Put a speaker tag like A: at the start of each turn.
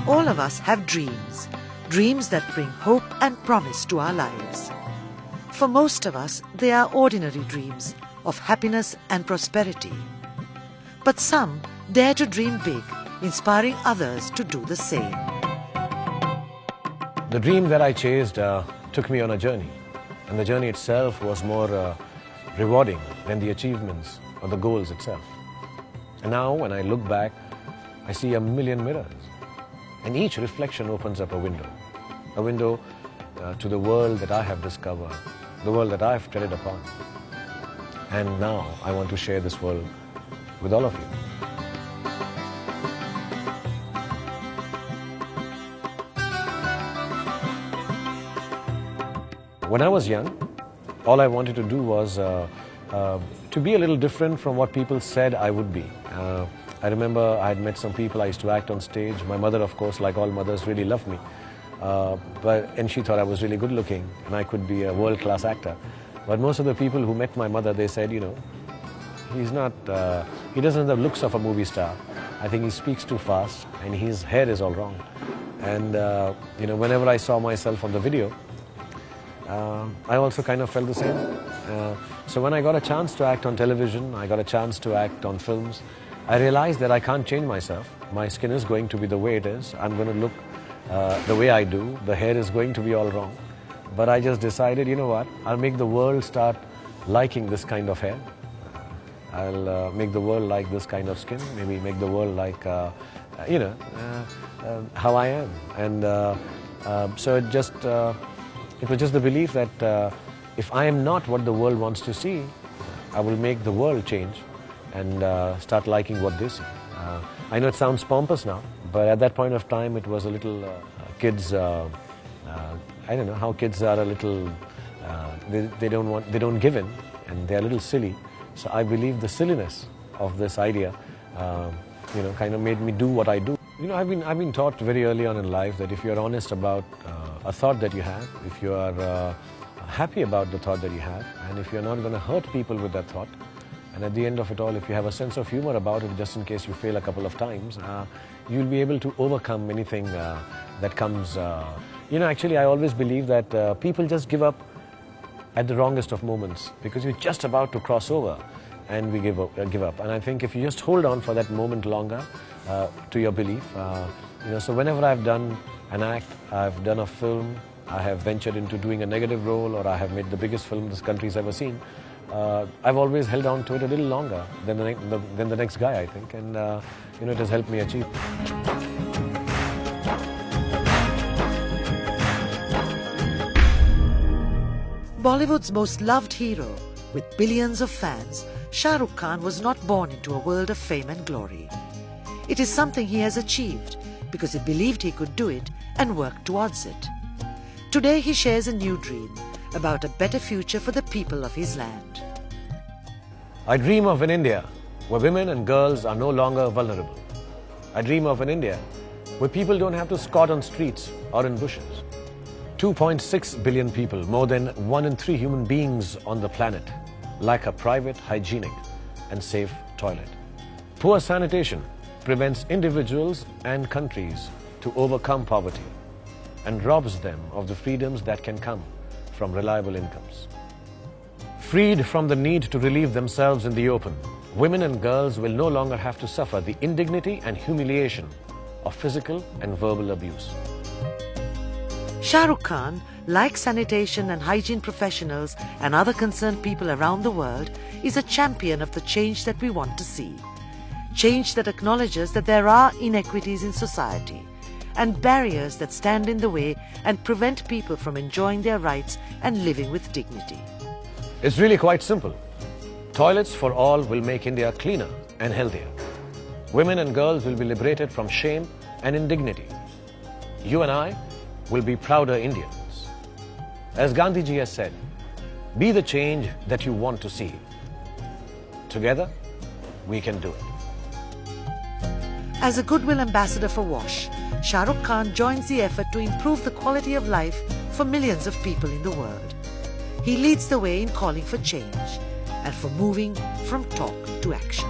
A: All of us have dreams, dreams that bring hope and promise to our lives. For most of us, they are ordinary dreams of happiness and prosperity. But some dare to dream big, inspiring others to do the same.
B: The dream that I chased took me on a journey, and the journey itself was more rewarding than the achievements or the goals itself. And now when I look back, I see a million mirrors, and each reflection opens up a window to the world that I have discovered, the world that I have treaded upon. And now I want to share this world with all of you. When I was young, all I wanted to do was to be a little different from what people said I would be. I remember I had met some people. I used to act on stage. My mother, of course, like all mothers, really loved me. And she thought I was really good looking and I could be a world-class actor. But most of the people who met my mother, they said, you know, he doesn't have the looks of a movie star. I think he speaks too fast and his hair is all wrong. And, you know, whenever I saw myself on the video, I also kind of felt the same. So when I got a chance to act on television, I got a chance to act on films, I realized that I can't change myself. My skin is going to be the way it is. I'm going to look the way I do. The hair is going to be all wrong. But I just decided, you know what, I'll make the world start liking this kind of hair. I'll make the world like this kind of skin, maybe make the world like, you know, how I am. And so it was just the belief that if I am not what the world wants to see, I will make the world change and start liking what they see. I know it sounds pompous now, but at that point of time it was a little kids, I don't know how kids are a little, they don't give in and they're a little silly. So I believe the silliness of this idea, you know, kind of made me do what I do. You know, I've been taught very early on in life that if you're honest about a thought that you have, if you are happy about the thought that you have, and if you're not going to hurt people with that thought, and at the end of it all, if you have a sense of humor about it, just in case you fail a couple of times, you'll be able to overcome anything that comes. You know, actually, I always believe that people just give up at the wrongest of moments because you're just about to cross over and we give up. And I think if you just hold on for that moment longer to your belief, you know, so whenever I've done an act, I've done a film, I have ventured into doing a negative role, or I have made the biggest film this country's ever seen, I've always held on to it a little longer than the next guy, I think, and you know, it has helped me achieve.
A: Bollywood's most loved hero, with billions of fans, Shahrukh Khan was not born into a world of fame and glory. It is something he has achieved because he believed he could do it and worked towards it. Today he shares a new dream about a better future for the people of his land.
B: I dream of an India where women and girls are no longer vulnerable. I dream of an India where people don't have to squat on streets or in bushes. 2.6 billion people, more than 1 in 3 human beings on the planet, lack a private, hygienic and safe toilet. Poor sanitation prevents individuals and countries to overcome poverty and robs them of the freedoms that can come from reliable incomes. Freed from the need to relieve themselves in the open, women and girls will no longer have to suffer the indignity and humiliation of physical and verbal abuse.
A: Shahrukh Khan, like sanitation and hygiene professionals and other concerned people around the world, is a champion of the change that we want to see. Change that acknowledges that there are inequities in society and barriers that stand in the way and prevent people from enjoying their rights and living with dignity.
B: It's really quite simple. Toilets for all will make India cleaner and healthier. Women and girls will be liberated from shame and indignity. You and I will be prouder Indians. As Gandhiji has said, be the change that you want to see. Together, we can do it.
A: As a goodwill ambassador for WASH, Shahrukh Khan joins the effort to improve the quality of life for millions of people in the world. He leads the way in calling for change and for moving from talk to action.